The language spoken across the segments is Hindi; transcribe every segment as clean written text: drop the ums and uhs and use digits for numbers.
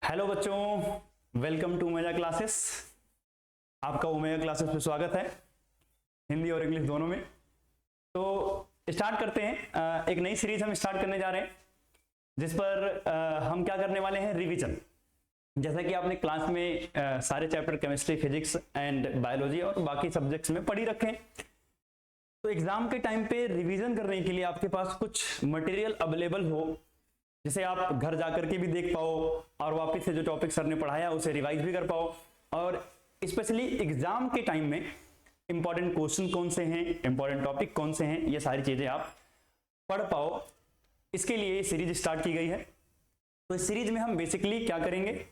हेलो बच्चों, वेलकम टू ओमेगा क्लासेस। आपका ओमेगा क्लासेस पे स्वागत है, हिंदी और इंग्लिश दोनों में। तो स्टार्ट करते हैं। एक नई सीरीज हम स्टार्ट करने जा रहे हैं जिस पर हम क्या करने वाले हैं, रिवीजन। जैसा कि आपने क्लास में सारे chapter chemistry, physics and biology और बाकी सब्जेक्ट्स में पढ़ी रखे हैं। तो एग्जाम के टाइम पे रिवीजन करने के लिए आपके पास कुछ मटेरियल अवेलेबल हो जिसे आप घर जाकर के भी देख पाओ और वापस से जो टॉपिक सर ने पढ़ाया उसे रिवाइज भी कर पाओ, और स्पेशली एग्जाम के टाइम में इंपॉर्टेंट क्वेश्चन कौन से हैं, इंपॉर्टेंट टॉपिक कौन से हैं, ये सारी चीजें आप पढ़ पाओ। इसके लिए ये सीरीज स्टार्ट की गई है। तो इस सीरीज में हम बेसिकली क्या करेंगे,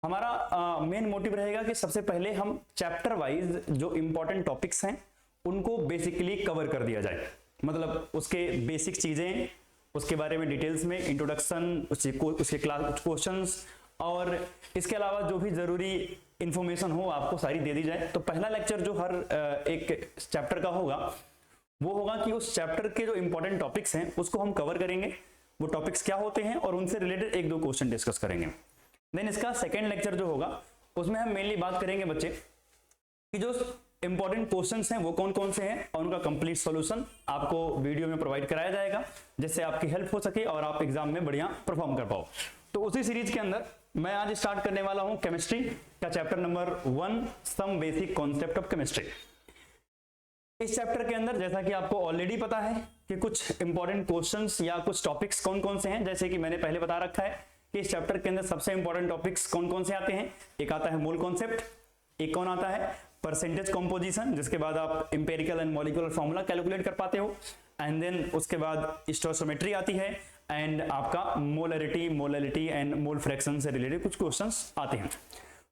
हमारा मेन मोटिव रहेगा कि सबसे पहले हम चैप्टर वाइज जो इंपॉर्टेंट टॉपिक्स हैं उनको बेसिकली कवर कर दिया जाए। मतलब उसके बेसिक चीजें, उसके बारे में डिटेल्स में इंट्रोडक्शन, उसके क्लास क्वेश्चंस और इसके अलावा जो भी जरूरी इंफॉर्मेशन हो आपको सारी दे दी जाए। तो पहला लेक्चर जो हर एक चैप्टर का होगा वो होगा कि उस चैप्टर के जो इंपॉर्टेंट टॉपिक्स हैं उसको हम कवर करेंगे, वो टॉपिक्स क्या होते हैं और उनसे रिलेटेड एक दो क्वेश्चन डिस्कस करेंगे। देन इसका सेकेंड लेक्चर जो होगा उसमें हम मेनली बात करेंगे बच्चे कि जो इंपॉर्टेंट क्वेश्चंस हैं वो कौन कौन से हैं और उनका कंप्लीट सॉल्यूशन आपको वीडियो में प्रोवाइड कराया जाएगा जिससे आपकी हेल्प हो सके और आप एग्जाम में बढ़िया परफॉर्म कर पाओ। तो उसी सीरीज के अंदर मैं आज स्टार्ट करने वाला हूं केमिस्ट्री का chapter number 1, some basic concept of chemistry. इस चैप्टर के अंदर जैसा कि आपको ऑलरेडी पता है कि कुछ इंपॉर्टेंट क्वेश्चंस या कुछ टॉपिक्स कौन कौन से हैं, जैसे कि मैंने पहले बता रखा है कि इस चैप्टर के अंदर सबसे इंपॉर्टेंट टॉपिक्स कौन कौन से आते हैं। एक आता है मोल कॉन्सेप्ट, एक कौन आता है परसेंटेज कॉम्पोजिशन, जिसके बाद आप empirical and molecular formula calculate कर पाते हो, एंड देन उसके बाद स्टोइकोमेट्री आती है, एंड आपका मोलरिटी एंड मोल फ्रैक्शन से रिलेटेड कुछ क्वेश्चंस आते हैं।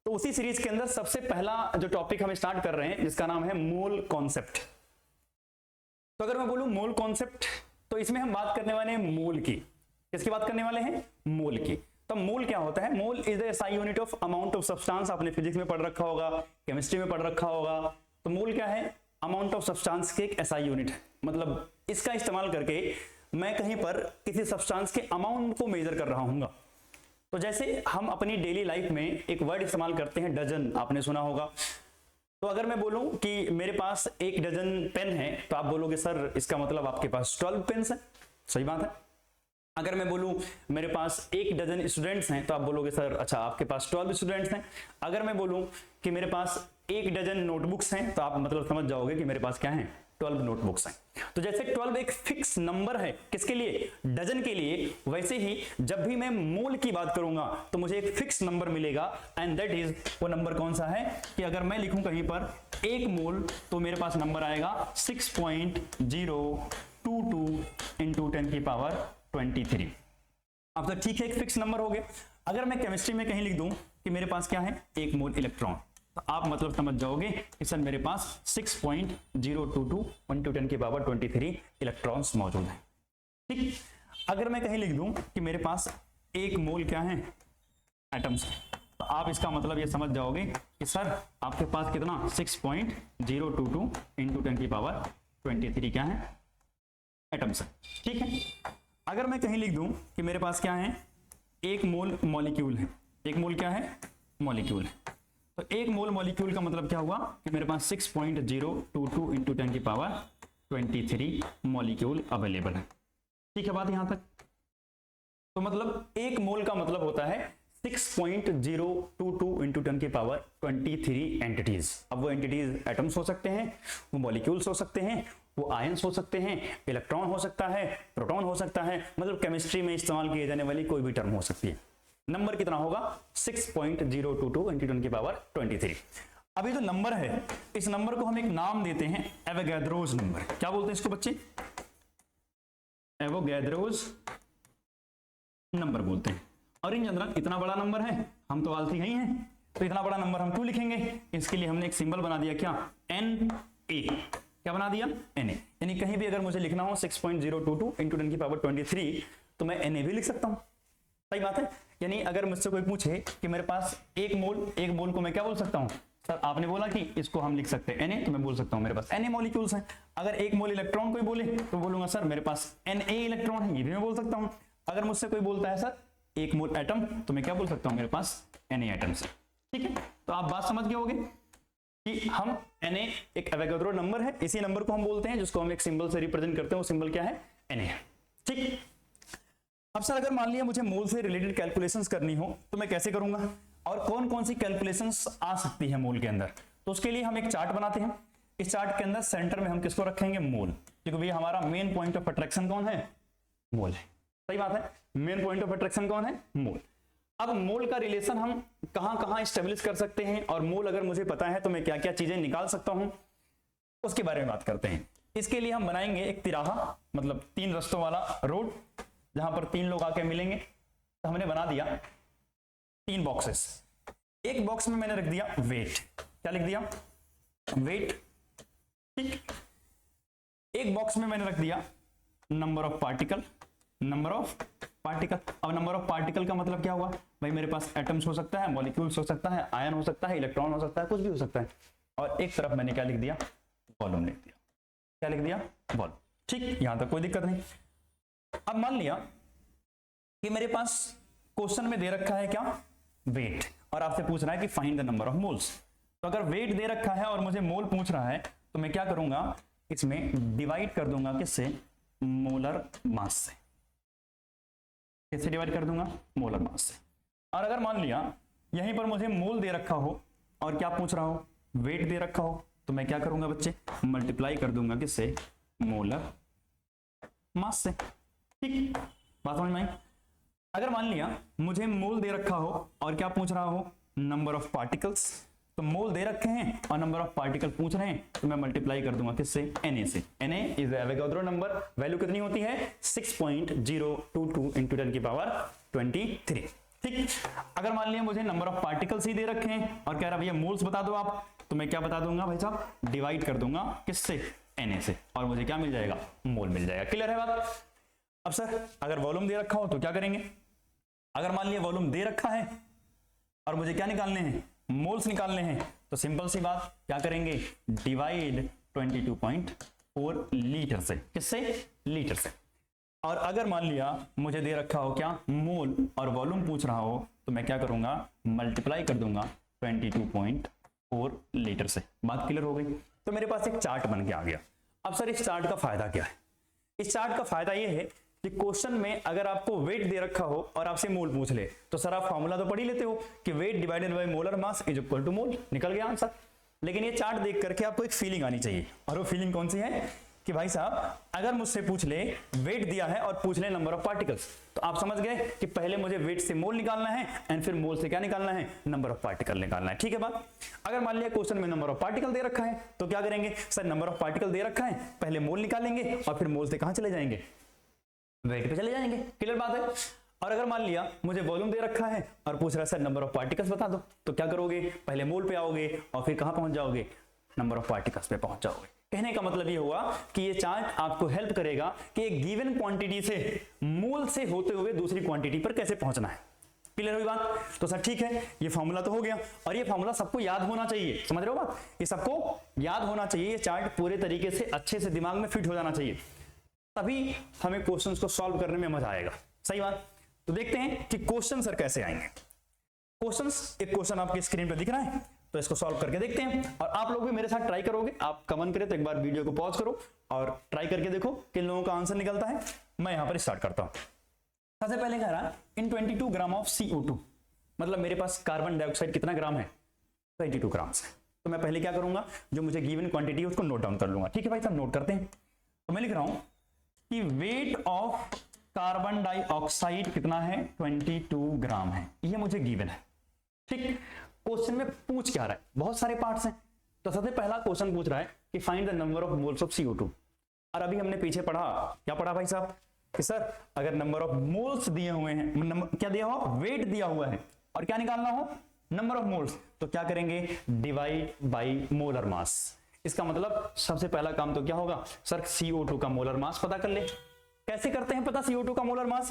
तो उसी सीरीज के अंदर सबसे पहला जो टॉपिक हम स्टार्ट कर रहे हैं जिसका नाम है मोल कॉन्सेप्ट। तो अगर मैं बोलूं मोल कॉन्सेप्ट तो इसमें हम बात करने वाले हैं मोल की। किसकी बात करने वाले हैं? मोल की। तो मोल क्या होता है? Mole is the SI unit of amount of substance. आपने फिजिक्स में पढ़ रखा होगा, केमिस्ट्री में पढ़ रखा होगा। तो मोल क्या है? अमाउंट ऑफ सब्सटेंस के एक SI यूनिट है। मतलब इसका इस्तेमाल करके मैं कहीं पर किसी सब्सटेंस के अमाउंट को मेजर कर रहा हूँ। तो जैसे हम अपनी डेली लाइफ में एक वर्ड इस्तेमाल करते हैं डजन, आपने सुना होगा। तो अगर मैं बोलूं कि मेरे पास 1 डजन पेन है तो आप बोलोगे सर इसका मतलब आपके पास 12 पेन्स है। सही बात है। अगर मैं बोलूं मेरे पास 1 डजन स्टूडेंट्स हैं तो आप बोलोगे सर अच्छा आपके पास 12 स्टूडेंट्स हैं। अगर मैं बोलूं कि मेरे पास 1 डजन नोटबुक्स हैं तो आप मतलब समझ जाओगे कि मेरे पास क्या है, 12 नोटबुक्स हैं। तो जैसे 12 एक फिक्स नंबर है किसके लिए? डजन के लिए। वैसे ही जब भी मैं मोल की बात करूंगा तो मुझे एक फिक्स नंबर मिलेगा, एंड दैट इज वो नंबर कौन सा है कि अगर मैं लिखूं कहीं पर 1 मोल तो मेरे पास नंबर आएगा 6.022 इंटू 10 की पावर 23। अब तक ठीक है, एक फिक्स नंबर हो गया। अगर मैं केमिस्ट्री में कहीं लिख दूं कि मेरे पास क्या है, 1 मोल इलेक्ट्रॉन, तो आप मतलब समझ जाओगे कि सर मेरे पास 6.022 इंटू 10 की पावर 23 इलेक्ट्रॉन्स मौजूद हैं। ठीक। अगर मैं कहीं लिख दूं कि मेरे पास 1 मोल क्या है, एटम्स, तो आप इसका मतलब ये समझ जाओगे कि सर आपके पास कितना, 6.022 इंटू 10 की पावर 23 क्या है, एटम्स है। ठीक है। अगर मैं कहीं लिख दूं कि मेरे पास क्या है, 1 मोल मॉलिक्यूल है। 1 मोल क्या है? मॉलिक्यूल है। तो 1 मोल मॉलिक्यूल का मतलब क्या हुआ कि मेरे पास 6.022 इंटू 10 की पावर 23 मॉलिक्यूल अवेलेबल है। ठीक है बात यहां तक। तो मतलब 1 मोल का मतलब होता है 6.022 इंटू 10 की पावर 23 एंटिटीज। अब वो एंटिटीज एटम्स हो सकते हैं, वो मॉलिक्यूल्स हो सकते हैं, वो आयंस हो सकते हैं, इलेक्ट्रॉन हो सकता है, प्रोटॉन हो सकता है, मतलब केमिस्ट्री में इस्तेमाल किए जाने वाली कोई भी टर्म हो सकती है। नंबर कितना होगा? 6.022 इंटू 10 की पावर 23। अभी जो नंबर है इस नंबर को हम एक नाम देते हैं एवोगैड्रोस नंबर। क्या बोलते हैं इसको बच्चे? एवोगैड्रोस नंबर बोलते हैं। और इन जनरल इतना बड़ा नंबर है, हम तो आलसी नहीं हैं, तो इतना बड़ा नंबर हम क्यों लिखेंगे? इसके लिए हमने एक सिंबल बना दिया, क्या? Na। क्या बना दिया? Na। यानी कहीं भी अगर मुझे लिखना हो 6.022 इंटू 10 की पावर 23 तो मैं Na भी लिख सकता हूं। सही बात है। यानी अगर मुझसे कोई पूछे कि मेरे पास 1 मोल को मैं क्या बोल सकता हूं? सर आपने बोला कि इसको हम लिख सकते हैं Na, तो मैं बोल सकता हूं मेरे पास Na मॉलिक्यूल्स हैं। अगर 1 मोल इलेक्ट्रॉन कोई बोले तो बोलूंगा सर मेरे पास Na इलेक्ट्रॉन है, ये भी मैं बोल सकता हूं। अगर मुझसे कोई बोलता है सर 1 मोल एटम, तो मैं क्या बोल सकता हूं मेरे पास Na एटम्स है। ठीक है, तो आप बात समझ गए होंगे कि हम Na एक एवोगाड्रो नंबर है, इसी नंबर को हम बोलते हैं जिसको हम एक सिंबल से रिप्रेजेंट करते हैं, वो सिंबल क्या है Na। ठीक, अब सर अगर मान लिया मुझे मोल से रिलेटेड कैलकुलेशंस करनी हो तो मैं कैसे करूंगा, और कौन कौन सी कैलकुलेशंस आ सकती है मोल के अंदर, तो उसके लिए हम एक चार्ट बनाते हैं। इस चार्ट के अंदर सेंटर में हम किसको रखेंगे, मोल, क्योंकि भैया हमारा मेन पॉइंट ऑफ अट्रैक्शन कौन है, मोल है। सही बात है, मेन पॉइंट ऑफ अट्रैक्शन कौन है, मोल। अब मोल का रिलेशन हम कहां कहां एस्टेब्लिश कर सकते हैं, और मोल अगर मुझे पता है तो मैं क्या क्या चीजें निकाल सकता हूं, उसके बारे में बात करते हैं। इसके लिए हम बनाएंगे एक तिराहा, मतलब 3 रास्तों वाला रोड, जहां पर 3 लोग आके मिलेंगे। तो हमने बना दिया 3 बॉक्सेस। एक बॉक्स में मैंने रख दिया वेट, क्या लिख दिया, वेट। ठीक, एक बॉक्स में मैंने रख दिया number of particle, number of particle. अब नंबर ऑफ पार्टिकल का मतलब क्या हुआ भाई, मेरे पास एटम्स हो सकता है, मॉलिक्यूल्स हो सकता है, आयन हो सकता है, इलेक्ट्रॉन हो सकता है, कुछ भी हो सकता है। और एक तरफ मैंने क्या लिख दिया, वॉल्यूम लिख दिया। क्या लिख दिया, वॉल्यूम। ठीक, यहां तक कोई दिक्कत नहीं। अब मान लिया कि मेरे पास क्वेश्चन में दे रखा है क्या, वेट, और आपसे पूछ रहा है कि find the number of moles. तो अगर वेट दे रखा है और मुझे मोल पूछ रहा है तो मैं क्या करूंगा, इसमें डिवाइड कर दूंगा किससे, मोलर मास से। किससे डिवाइड कर दूंगा, मोलर मास से। और अगर मान लिया यहीं पर मुझे मोल दे रखा हो और क्या पूछ रहा हो, वेट दे रखा हो, तो मैं क्या करूंगा बच्चे, मल्टीप्लाई कर दूंगा किससे, मोलर मास से। ठीक, बात समझ में आई। अगर मान लिया मुझे मोल दे रखा हो और क्या पूछ रहा हो, नंबर ऑफ पार्टिकल्स, तो मोल दे रखे हैं और नंबर ऑफ पार्टिकल पूछ रहे हैं, तो मैं मल्टीप्लाई कर दूंगा किससे, Na से। Na is Avogadro number, value कितनी होती है, 6.022 into 10 की पावर 23। ठीक, अगर मान लिया मुझे नंबर ऑफ पार्टिकल्स ही दे रखे हैं और कह रहा भैया मोल्स बता दो आप, तो मैं क्या बता दूंगा भाई साहब, डिवाइड कर दूंगा किससे, Na से, और मुझे क्या मिल जाएगा, मोल मिल जाएगा। क्लियर है बात। अब सर अगर वॉल्यूम दे रखा हो तो क्या करेंगे, अगर मान लिया वॉल्यूम दे रखा है और मुझे क्या निकालने हैं, मोल्स निकालने हैं, तो सिंपल सी बात, क्या करेंगे, डिवाइड 22.4 लीटर से, किससे, लीटर से। और अगर मान लिया मुझे दे रखा हो क्या, मोल, और वॉल्यूम पूछ रहा हो, तो मैं क्या करूंगा, मल्टीप्लाई कर दूंगा 22.4 लीटर से। बात क्लियर हो गई। तो मेरे पास एक चार्ट बन के आ गया। अब सर इस चार्ट का फायदा क्या है, इस चार्ट का फायदा यह है कि क्वेश्चन में अगर आपको वेट दे रखा हो और आपसे मोल पूछ ले, तो सर आप फॉर्मूला तो पढ़ ही लेते हो कि weight divided by molar mass is equal to mole, निकल गया आंसर। लेकिन ये चार्ट देख करके आपको एक फीलिंग आनी चाहिए, और वो फीलिंग कौन सी है कि भाई साहब अगर मुझसे पूछ ले, वेट दिया है और पूछ ले नंबर ऑफ पार्टिकल्स, तो आप समझ गए कि पहले मुझे वेट से मोल निकालना है एंड फिर मोल से क्या निकालना है, नंबर ऑफ पार्टिकल निकालना है। ठीक है बात। अगर मान लिया क्वेश्चन में नंबर ऑफ पार्टिकल दे रखा है तो क्या करेंगे, सर नंबर ऑफ पार्टिकल दे रखा है, पहले मोल निकालेंगे और फिर मोल से कहां चले जाएंगे, वेट पे चले जाएंगे। क्लियर बात है। और अगर मान लिया मुझे वॉल्यूम दे रखा है और पूछ रहा है सर नंबर ऑफ पार्टिकल्स बता दो, तो क्या करोगे, पहले मोल पे आओगे और फिर कहां पहुंच जाओगे, नंबर ऑफ पार्टिकल्स पे पहुंच जाओगे। कहने का मतलब ये हुआ कि ये चार्ट आपको हेल्प करेगा कि एक गिवन क्वांटिटी से मोल से होते हुए दूसरी क्वांटिटी पर कैसे पहुंचना है। क्लियर हुई बात। तो सर ठीक है, ये फॉर्मूला तो हो गया, और ये फॉर्मूला सबको याद होना चाहिए, समझ रहे हो बात, ये सबको याद होना चाहिए, ये चार्ट पूरे तरीके से अच्छे से दिमाग में फिट हो जाना चाहिए, तभी हमें क्वेश्चंस को सॉल्व करने में मजा आएगा। सही बात। तो देखते हैं कि क्वेश्चन सर कैसे आएंगे। क्वेश्चंस, एक क्वेश्चन आपकी स्क्रीन पे दिख रहा है, तो इसको सॉल्व करके देखते हैं, और आप लोग भी मेरे साथ ट्राई करोगे। आप कमेंट करें तो एक बार वीडियो को पॉज करो और ट्राई करके देखो किन लोगों का आंसर निकलता है। मैं यहां पर स्टार्ट करता हूं। सबसे पहले कह रहा इन 22 ग्राम ऑफ CO2, मतलब मेरे पास कार्बन डाइऑक्साइड कितना ग्राम है, 22 ग्राम है। तो मैं पहले क्या करूंगा, जो मुझे गिवन क्वांटिटी है उसको नोट डाउन कर लूंगा। ठीक है भाई साहब, नोट करते हैं। तो मैं लिख रहा हूं कि वेट ऑफ कार्बन डाइऑक्साइड कितना है, 22 ग्राम है, ये मुझे गिवन है। ठीक, क्वेश्चन में पूछ क्या रहा है, बहुत सारे पार्ट्स हैं। तो सबसे पहला क्वेश्चन पूछ रहा है कि find the number of moles of CO2। और अभी हमने पीछे पढ़ा, क्या पढ़ा भाई साहब, कि सर अगर नंबर ऑफ मोल्स दिए हुए हैं, क्या दिया हुआ, वेट दिया हुआ है, और क्या निकालना हो, नंबर ऑफ मोल्स, तो क्या करेंगे, डिवाइड बाय मोलर मास। इसका मतलब सबसे पहला काम तो क्या होगा, सर CO2 का मोलर मास पता कर ले। कैसे करते हैं पता CO2 का molar mass,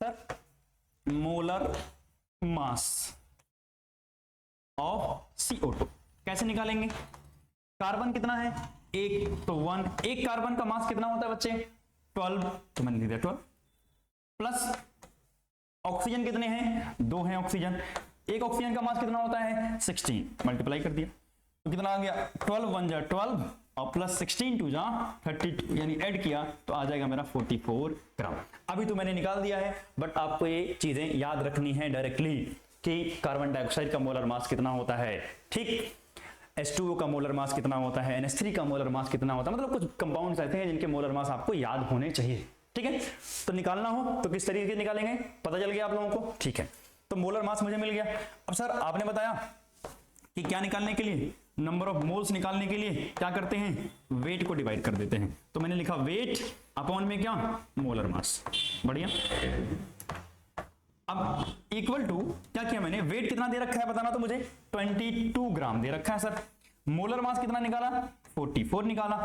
sir molar mass of CO2 कैसे निकालेंगे, कार्बन कितना है, एक, तो 1, एक कार्बन का मास कितना होता है बच्चे, 12, तो मैंने लिख दिया 12, प्लस ऑक्सीजन कितने हैं, 2 हैं ऑक्सीजन। एक ऑक्सीजन का मास कितना होता है 16, मल्टीप्लाई कर दिया तो कितना आ गया 12 1 जा 12 और प्लस 16 2 जा 32, यानी ऐड किया तो आ जाएगा मेरा 44 ग्राम। अभी तो मैंने निकाल दिया है, बट आपको ये चीजें याद रखनी है डायरेक्टली कि कार्बन डाइऑक्साइड का मोलर मास कितना होता है, ठीक, H2O का मोलर मास कितना होता है, NH3 का मोलर मास कितना होता है, मतलब कुछ कंपाउंड्स ऐसे हैं जिनके मोलर मास आपको याद होने चाहिए, ठीक है। तो निकालना हो तो किस तरीके से निकालेंगे, पता चल गया आप लोगों को, ठीक है। तो मोलर मास मुझे मिल गया। अब सर आपने बताया कि क्या निकालने के लिए, नंबर ऑफ मोल्स निकालने के लिए क्या करते हैं, वेट को डिवाइड कर देते हैं। तो मैंने लिखा वेट अपॉन में क्या, मोलर मास, बढ़िया। अब इक्वल टू क्या किया मैंने, वेट कितना दे रखा है बताना तो मुझे, 22 ग्राम दे रखा है सर। मोलर मास कितना निकाला, 44 निकाला।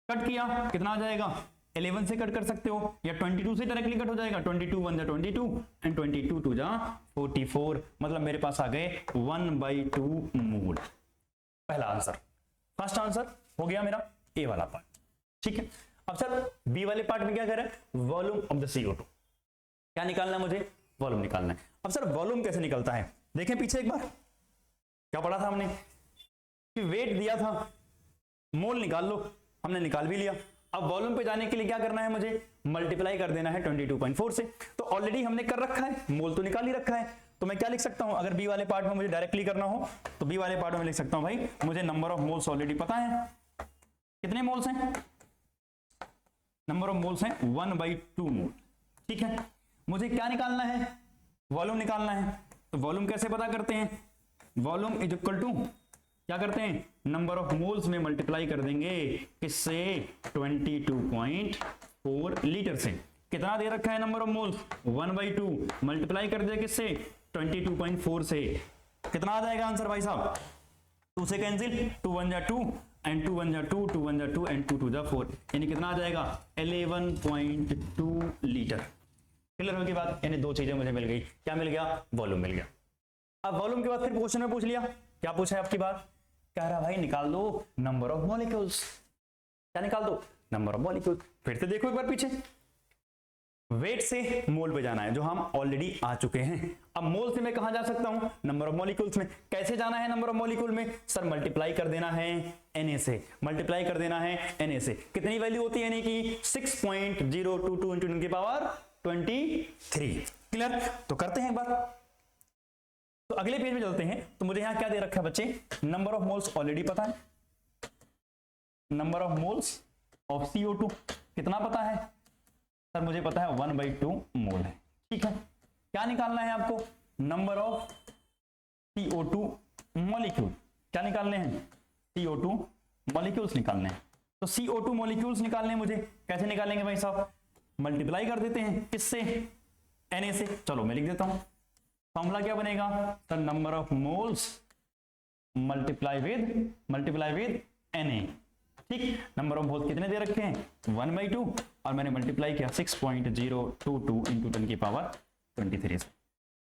कट किया कितना आ जाएगा, 11 से कट कर सकते हो या 22 से डायरेक्टली कट हो जाएगा, 22 1 जा 22 एंड 22 2 जा 44, मतलब मेरे पास आ गए 1/2 मोल। पहला आंसर, फर्स्ट आंसर हो गया मेरा ए वाला पार्ट, ठीक है। अब सर बी वाले पार्ट में क्या कर रहे हैं, वॉल्यूम ऑफ द CO2, क्या निकालना है मुझे, वॉल्यूम निकालना है। अब सर वॉल्यूम कैसे निकलता है, देखें पीछे एक बार क्या पढ़ा था हमने कि वेट दिया था, मोल निकाल लो, हमने निकाल भी लिया। अब वॉल्यूम पे जाने के लिए क्या करना है मुझे, मल्टीप्लाई कर देना है 22.4 से। तो ऑलरेडी हमने कर रखा है, मोल तो निकाल ही रखा है, तो मैं क्या लिख सकता हूं, अगर बी वाले पार्ट में मुझे डायरेक्टली करना हो तो बी वाले पार्ट में लिख सकता हूं भाई मुझे नंबर ऑफ मोल्स ऑलरेडी पता है, कितने मोल्स हैं, नंबर ऑफ मोल्स हैं 1/2 मोल, ठीक है। मुझे क्या निकालना है, वॉल्यूम निकालना है। तो वॉल्यूम कैसे पता करते हैं, वॉल्यूम इज इक्वल टू क्या करते हैं, नंबर ऑफ मोल्स में मल्टीप्लाई कर देंगे किससे, 22.4 लीटर से। कितना दे रखा है नंबर ऑफ मोल्स, 1/2, मल्टीप्लाई कर दिया किससे, 22.4 से। कितना आ जाएगा आंसर भाई साहब, 2 से कैंसिल, 2 1 जा 2 एंड 2 1 जा 2, 2 1 जा 2 एंड 2 2 जा 4, यानी कितना आ जाएगा 11.2 लीटर। क्लियर होने के बाद यानी दो चीजें मुझे मिल गई, क्या मिल गया, वॉल्यूम मिल गया। अब वॉल्यूम के बाद फिर क्वेश्चन में पूछ लिया, क्या पूछा है आपकी बात, कह रहा भाई निकाल दो नंबर ऑफ मॉलिक्यूल्स, क्या निकाल दो, नंबर ऑफ मॉलिक्यूल्स। फिर से देखो एक बार पीछे, वेट से मोल पे जाना है जो हम ऑलरेडी आ चुके हैं। अब मोल से मैं कहां जा सकता हूं, नंबर ऑफ मॉलिक्यूल्स में। कैसे जाना है नंबर ऑफ मॉलिक्यूल में, सर मल्टीप्लाई कर देना है Na से, मल्टीप्लाई कर देना है Na से। कितनी वैल्यू होती है Na की, 6.022 इंटू 10 की पावर 23। क्लियर, तो करते हैं एक बार। तो अगले पेज में चलते हैं। तो मुझे यहां क्या दे रखा है बच्चे, नंबर ऑफ मोल्स ऑलरेडी पता है, number of moles of CO2 कितना पता है, सर मुझे पता है 1/2 मोल है, ठीक है। क्या निकालना है आपको, नंबर ऑफ CO2 मॉलिक्यूल, क्या निकालने हैं, CO2 मॉलिक्यूल्स निकालने हैं। तो CO2 मॉलिक्यूल्स निकालने हैं मुझे, कैसे निकालेंगे भाई साहब, मल्टीप्लाई कर देते हैं किससे, Na से। चलो मैं लिख देता हूं, फॉर्मूला क्या बनेगा, sir number of moles multiply with Na, ठीक। नंबर ऑफ मोल्स कितने दे रखे हैं, 1/2, और मैंने मल्टीप्लाई किया 6.022 इंटू 10 की पावर 23 से।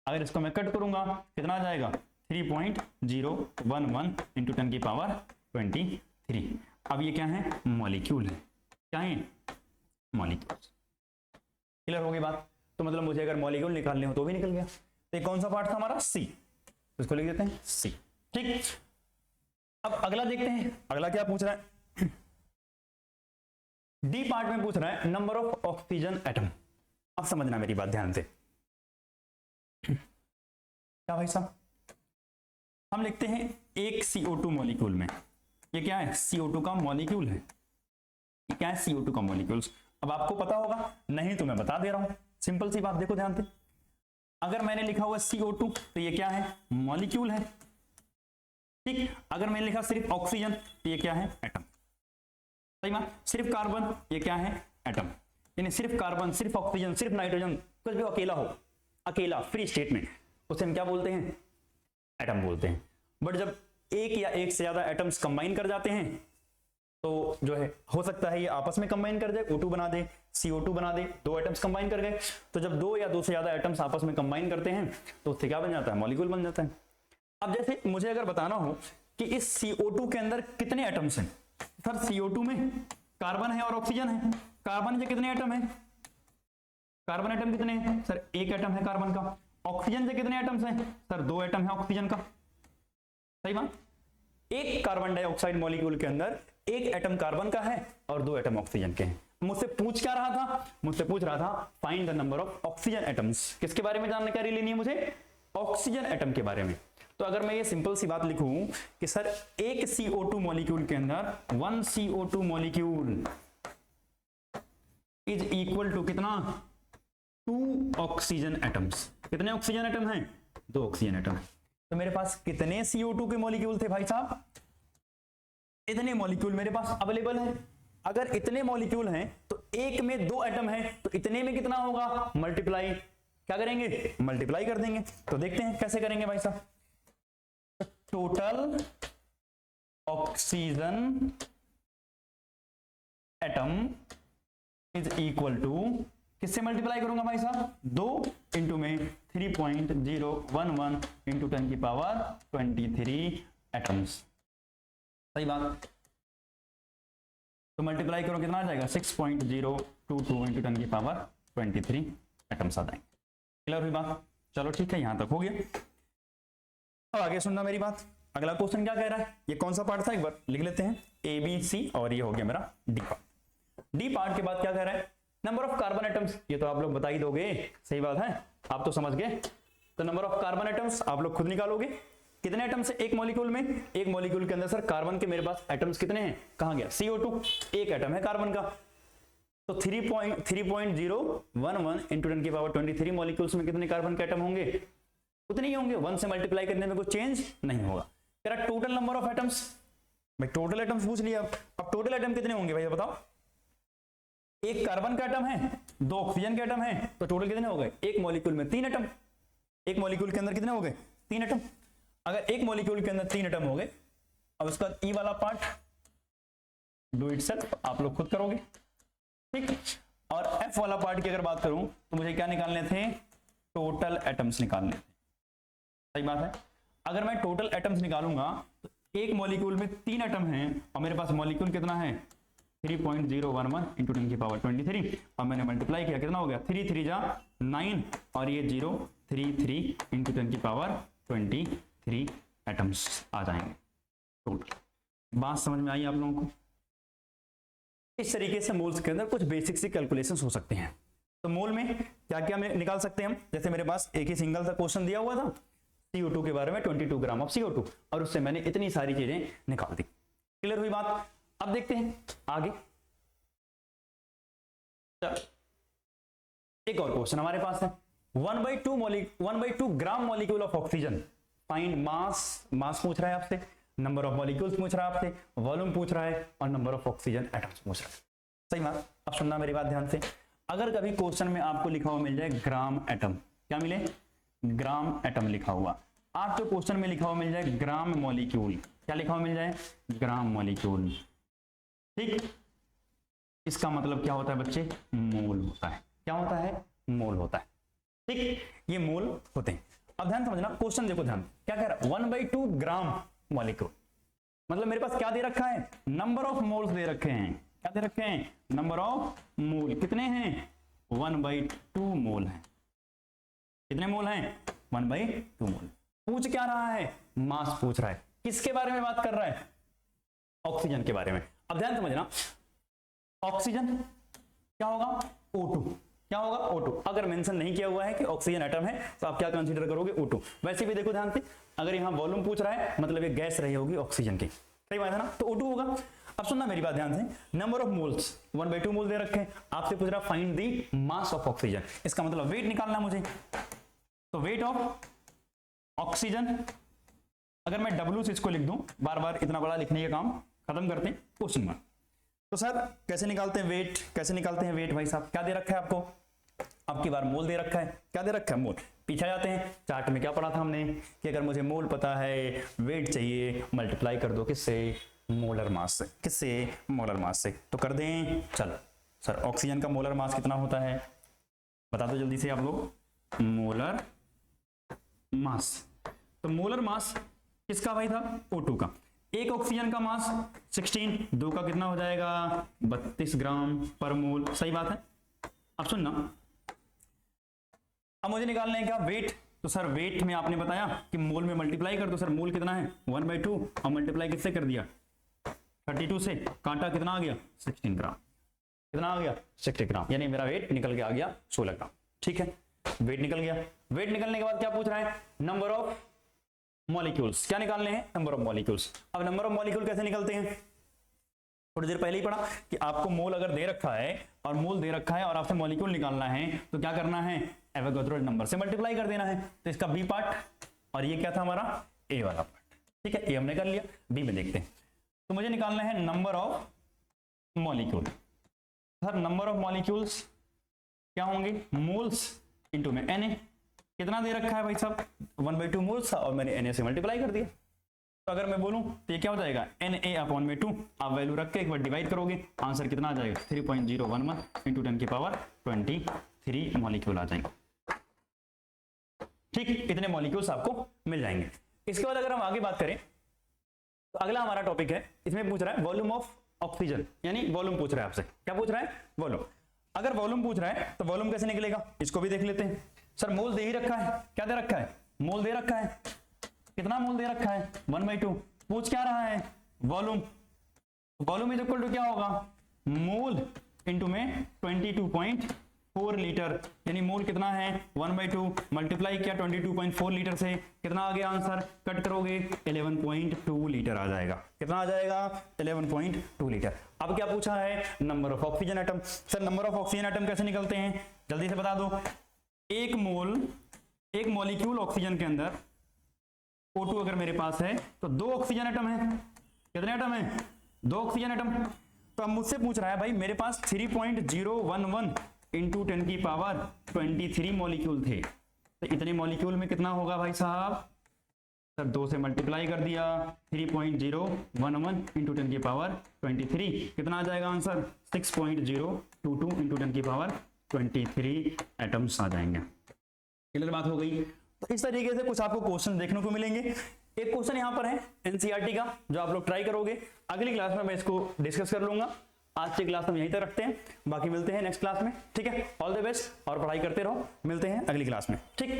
अगर इसको मैं कट करूंगा कितना आ जाएगा, 3.011 इंटू 10 की पावर 23। अब ये क्या है, मॉलिक्यूल है, क्या है, मॉलिक्यूल्स। क्लियर हो गई बात। तो मतलब मुझे अगर मॉलिक्यूल निकालने हो तो भी निकल गया। तो ये कौन सा पार्ट था हमारा, सी, तो इसको लिख देते हैं सी, ठीक। अब अगला देखते हैं, अगला क्या पूछ रहा है, डी पार्ट में पूछ रहा है नंबर ऑफ ऑक्सीजन एटम। अब समझना मेरी बात ध्यान से, क्या भाई साहब, हम लिखते हैं एक CO2 मॉलिक्यूल में, ये क्या है, CO2 का मॉलिक्यूल है, ये क्या है, CO2 का मॉलिक्यूल्स। अब आपको पता होगा, नहीं तो मैं बता दे रहा हूं, सिंपल सी बात, देखो ध्यान से। अगर मैंने लिखा हुआ CO2 तो ये क्या है, मॉलिक्यूल है, ठीक। अगर मैंने लिखा सिर्फ ऑक्सीजन तो ये क्या है, एटम, सही बात। सिर्फ कार्बन ये क्या है, एटम, यानी सिर्फ कार्बन, सिर्फ ऑक्सीजन, सिर्फ नाइट्रोजन, कुछ भी अकेला हो, अकेला फ्री स्टेट में, उसे हम क्या बोलते हैं, एटम बोलते हैं। बट जब एक या एक से ज्यादा एटम्स कंबाइन कर जाते हैं तो जो है हो सकता है ये आपस में कंबाइन कर जाए, O2 बना दे, CO2 बना दे, दो एटम्स कंबाइन कर गए। तो जब दो या दो से ज्यादा एटम्स आपस में कंबाइन करते हैं तो उससे क्या बन जाता है, मॉलिक्यूल बन जाता है। अब जैसे मुझे अगर बताना हो कि इस CO2 के अंदर कितने एटम्स हैं, सर CO2 में कार्बन है और ऑक्सीजन है, कार्बन के कितने एटम है, कार्बन एटम कितने हैं सर? एक एटम है कार्बन का। ऑक्सीजन से कितने एटम्स हैं सर? 2 एटम है ऑक्सीजन का। सही बात। एक कार्बन डाइऑक्साइड मॉलिक्यूल के अंदर एक एटम कार्बन का है और 2 एटम ऑक्सीजन के हैं। मुझसे पूछ क्या रहा था? मुझसे पूछ रहा था find the number of oxygen atoms. किसके बारे में जानकारी लेनी है मुझे? ऑक्सीजन एटम के बारे में। तो अगर मैं ये सिंपल सी बात लिखूं कि सर एक CO2 मॉलिक्यूल के अंदर 1 CO2 molecule is equal to कितना? 2 ऑक्सीजन एटम्स। कितने ऑक्सीजन एटम हैं? 2 ऑक्सीजन एटम। तो मेरे पास कितने CO2 के मॉलिक्यूल थे भाई साहब? इतने मॉलिक्यूल मेरे पास अवेलेबल है। अगर इतने मॉलिक्यूल हैं तो एक में 2 एटम है तो इतने में कितना होगा? मल्टीप्लाई। क्या करेंगे? मल्टीप्लाई कर देंगे। तो देखते हैं कैसे करेंगे भाई साहब। Total oxygen atom is equal to, किससे मल्टीप्लाई करूंगा भाई साहब? 2 इंटू में 3.011 इंटू 10 की पावर 23 एटम्स। सही बात। तो मल्टीप्लाई करो कितना आ जाएगा? 6.022 इंटू 10 की पावर 23 एटम्स आ जाएंगे। क्लियर हुई बात? चलो ठीक है, यहां तक हो गया। अब आगे सुनना मेरी बात। अगला क्वेश्चन क्या कह रहा है? ये कौन सा पार्ट था एक बार लिख लेते हैं। ABC और ये हो गया मेरा डी पार्ट। डी पार्ट के बाद क्या कह रहा है? Number of carbon atoms. ये तो आप लोग बता ही दोगे, सही बात है, आप तो समझ गए। तो नंबर ऑफ कार्बन एटम्स आप लोग खुद निकालोगे। कितने एटम्स है एक मॉलिक्यूल में? एक मॉलिक्यूल के अंदर सर कार्बन के मेरे पास एटम्स कितने हैं? कहां गया? CO2, एक एटम है कार्बन का। तो 3.011 इंटू 10 की पावर 23 मॉलिक्यूल्स में कितने कार्बन के एटम होंगे? उतने ही होंगे। 1 से मल्टीप्लाई करने में कोई चेंज नहीं होगा। तेरा टोटल नंबर ऑफ एटम्स, भाई टोटल एटम्स पूछ लिया। अब टोटल एटम कितने होंगे भाई बताओ? एक कार्बन का एटम है, 2 ऑक्सीजन के एटम है, तो टोटल कितने हो गए? एक मॉलिक्यूल में 3 एटम। एक मॉलिक्यूल के अंदर कितने हो गए? 3 एटम। अगर एक मॉलिक्यूल के अंदर 3 एटम हो गए, अब इसका ई वाला पार्ट डू इटसेल्फ आप लोग खुद करोगे, ठीक। और एफ वाला पार्ट की अगर बात करूं तो मुझे क्या निकालने थे? टोटल एटम्स निकालने थे। सही बात है। अगर मैं टोटल एटम्स निकालूंगा तो एक मॉलिक्यूल में 3 एटम हैं और मेरे पास मॉलिक्यूल कितना है? 3.011 इंटू 10 की पावर 23। और मैंने मल्टीप्लाई किया, कितना हो गया? 3 3 जा 9 और ये 0 3 3 इंटू 10 की पावर 23 एटम्स आ जाएंगे टोटल। बात समझ में आई आप लोगों को? इस तरीके से मोल्स के अंदर कुछ बेसिक सी कैलकुलेशंस हो सकते हैं। तो मोल में क्या क्या निकाल सकते हैं हम? जैसे मेरे पास एक ही सिंगल सा क्वेश्चन दिया हुआ था CO2 के बारे में, 22 ग्राम ऑफ CO2, और उससे मैंने इतनी सारी चीजें निकाल दी। क्लियर हुई बात? अब देखते हैं आगे। एक और क्वेश्चन हमारे पास है। 1/2 gram molecule of oxygen, find mass. Mass पूछ रहा है आपसे, नंबर ऑफ मॉलिक्यूल्स पूछ रहा है आपसे, वॉल्यूम पूछ रहा है और नंबर ऑफ ऑक्सीजन एटम्स पूछ रहा है। सही बात। अब सुनना मेरी बात ध्यान से। अगर कभी क्वेश्चन में आपको लिखा हुआ मिल जाए ग्राम एटम, क्या मिले? ग्राम एटम लिखा हुआ। आपको क्वेश्चन में लिखा हुआ मिल जाए ग्राम मॉलिक्यूल, क्या लिखा हुआ मिल जाए? ग्राम मॉलिक्यूल, ठीक। इसका मतलब क्या होता है बच्चे? मोल होता है। क्या होता है? मोल होता है, ठीक। ये मोल होते हैं। अब ध्यान समझना, क्वेश्चन देखो ध्यान, क्या कह रहा है? 1/2 ग्राम मॉलिक्यूल, मतलब मेरे पास क्या दे रखा है? नंबर ऑफ मोल्स दे रखे हैं। क्या दे रखे हैं? Number of mole. कितने हैं? 1/2 मोल है। कितने मोल हैं? 1/2 मोल। पूछ क्या रहा है? मास पूछ रहा है। किसके बारे में बात कर रहा है? ऑक्सीजन के बारे में। अब ध्यान समझना, ऑक्सीजन क्या होगा? O2। क्या होगा? O2। अगर मेंशन नहीं किया हुआ है कि ऑक्सीजन एटम है तो आप क्या कंसीडर करोगे? O2। वैसे भी देखो ध्यान से, अगर यहां वॉल्यूम पूछ रहा है मतलब ये गैस रही होगी ऑक्सीजन की, सही बात है ना, तो O2 होगा। अब सुनना मेरी बात ध्यान से, नंबर ऑफ मोल्स 1/2 मोल दे रखे हैं, आपसे पूछ रहा find the mass of oxygen, इसका मतलब वेट निकालना मुझे। तो वेट ऑफ ऑक्सीजन, अगर मैं W से इसको लिख दूं, बार बार इतना बड़ा लिखने का काम खत्म करते हैं, क्वेश्चन मार्क। तो सर कैसे निकालते हैं वेट? कैसे निकालते हैं वेट भाई साहब? क्या दे रखा है आपको? आपकी बार मोल दे रखा है। क्या दे रखा है? मोल। पीछे जाते हैं, चार्ट में क्या पढ़ा था हमने कि अगर मुझे मोल पता है, वेट चाहिए, मल्टीप्लाई कर दो किससे? मोलर मास से। किससे? मोलर मास से। तो कर दें, चलो सर ऑक्सीजन का मोलर मास कितना होता है बता दो जल्दी से आप लोग। मोलर मास, तो मोलर मास किसका भाई था? O2 का। एक ऑक्सीजन का मास 16, 2 का कितना हो जाएगा? 32 ग्राम पर मोल। सही बात है। अब सुनना, अब मुझे निकालना है क्या, वेट। तो सर वेट में आपने बताया कि मोल में मल्टीप्लाई कर दो। सर मोल कितना है 1/2 और मल्टीप्लाई किससे कर दिया 32 से, कांटा कितना आ गया 16 ग्राम। कितना आ गया 60 ग्राम, यानी मेरा वेट निकल के आ गया 16 ग्राम। ठीक है, वेट निकल गया। वेट निकलने के बाद क्या पूछ रहा है, नंबर ऑफ मॉलिक्यूल्स। क्या निकालने हैं, नंबर ऑफ मॉलिक्यूल्स। अब नंबर ऑफ मॉलिक्यूल कैसे निकलते हैं, थोड़ी देर पहले ही पढ़ा कि आपको मोल अगर दे रखा है और मोल दे रखा है और आपसे मॉलिक्यूल निकालना है तो क्या करना है, एवोगाड्रो नंबर से मल्टीप्लाई कर देना है। तो इसका बी पार्ट और ये क्या था हमारा ए वाला पार्ट। ठीक है, ए हमने कर लिया, बी में देखते हैं। तो मुझे निकालना है number of molecule. Sir number of molecules क्या होंगे, मोल्स इनटू में Na। कितना दे रखा है भाई साहब 1/2 मोल्स था और मैंने Na से मल्टीप्लाई कर दिया। तो अगर मैं बोलूं तो ये क्या हो जाएगा Na/1/2। आप वैल्यू रख के एक बार डिवाइड करोगे, आंसर कितना आ जाएगा 3.011 इंटू 10 की पावर 23 मॉलिक्यूल आ जाएंगे। ठीक, इतने मॉलिक्यूल्स आपको मिल जाएंगे। इसके बाद अगर हम आगे बात करें तो अगला हमारा टॉपिक है, इसमें पूछ रहा है वॉल्यूम ऑफ ऑक्सीजन, यानी वॉल्यूम पूछ रहा है आपसे। क्या पूछ रहा है, वॉल्यूम। अगर वॉल्यूम पूछ रहा है तो वॉल्यूम कैसे निकलेगा, इसको भी देख लेते हैं। सर मोल दे ही रखा है, क्या दे रखा है, मोल दे रखा है। कितना मोल दे रखा है 1/2। पूछ क्या रहा है, volume. Volume is equal to क्या होगा, मोल इनटू में 22.4 लीटर, यानी मोल कितना है 1/2 मल्टीप्लाई किया 22.4 लीटर से, कितना आ गया आंसर, कट करोगे 11.2 लीटर आ जाएगा। कितना आ जाएगा 11.2 लीटर। अब क्या पूछा है, number of oxygen atom. Sir number of oxygen atom कैसे निकलते हैं, जल्दी से बता दो। एक मॉलिक्यूल ऑक्सीजन के अंदर O2 अगर मेरे पास है तो 2 ऑक्सीजन एटम है। कितने एटम है, 2 ऑक्सीजन एटम। तो अब मुझसे पूछ रहा है भाई मेरे पास 3.011 इंटू 10 की पावर 23 मॉलिक्यूल थे, तो इतने मॉलिक्यूल में कितना होगा भाई साहब, सर 2 से मल्टीप्लाई कर दिया 3.011 इंटू 10 की पावर 23, कितना आ जाएगा आंसर 6.022 इंटू 10 की पावर 23 एटम्स आ जाएंगे। क्लियर बात हो गई। तो इस तरीके से कुछ आपको क्वेश्चन देखने को मिलेंगे। एक क्वेश्चन यहाँ पर है एनसीईआरटी का जो आप लोग ट्राई करोगे। अगली क्लास में मैं इसको डिस्कस कर लूंगा। आज की क्लास हम यहीं तक रखते हैं, बाकी मिलते हैं नेक्स्ट क्लास में। ठीक है, ऑल द बेस्ट और पढ़ाई करते रहो। मिलते हैं अगली क्लास में। ठीक।